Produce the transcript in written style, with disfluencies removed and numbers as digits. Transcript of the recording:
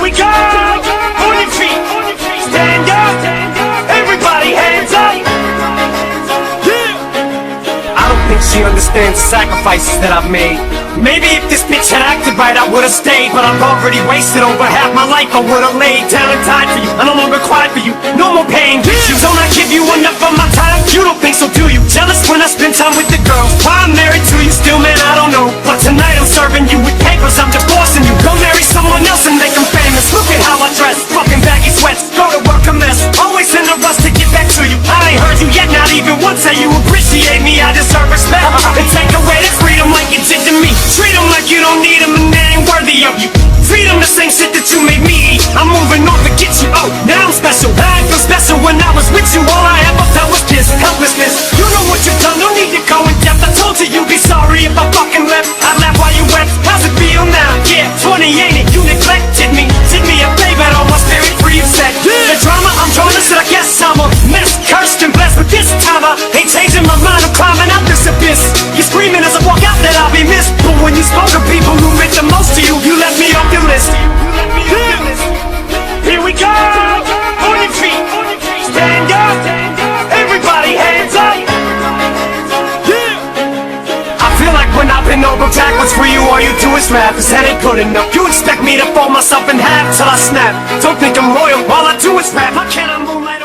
we go. On your feet, stand up. Everybody hands up. Yeah. I don't think she understands the sacrifices that I've made. Maybe if this bitch had acted right, I would've stayed. But I've already wasted over half my life. I would've laid down and died for you. I no longer cry for you. No more pain issues. Don't I give you enough of my time? You don't think so, do you? Jealous when I spend time with the girls. Why I'm married to you still, man, I don't know. But tonight I'm serving you with papers. I'm divorcing you. Go marry someone else and make them famous. Look at how I dress, fucking baggy sweats. Go to work a mess, always in a rush to get back to you. I ain't heard you yet, not even once say you appreciate me. I deserve respect. And take away the freedom like you did to me. Treat them like you don't need them and they ain't worthy of you. Feed them the same shit that you made me eat. I'm moving on to get you. Oh, now I'm special. I ain't feel special when I was with you. All I ever felt was this helplessness. You know what you've done, no need to go in depth. I told you you'd be sorry if I fucking left. I laugh while you wept. How's it feel now? Yeah, 20 ain't it? You neglected me. Did me a favor, all my spirit free set. The drama I'm drawing, so I guess I'm a mess. Cursed and blessed, but this time I ain't changing my mind. I'm climbing out this abyss. You're screaming as I walk out that I'll be missed. But when you spoke to people who meant the most to you, you left me off your list. Here we go. On your feet, stand up. Everybody hands up. Yeah. I feel like when I've been over backwards for you, all you do is laugh. Cause that ain't good enough. You expect me to fold myself in half till I snap. Don't think I'm loyal, all I do is rap. How can I moonlight?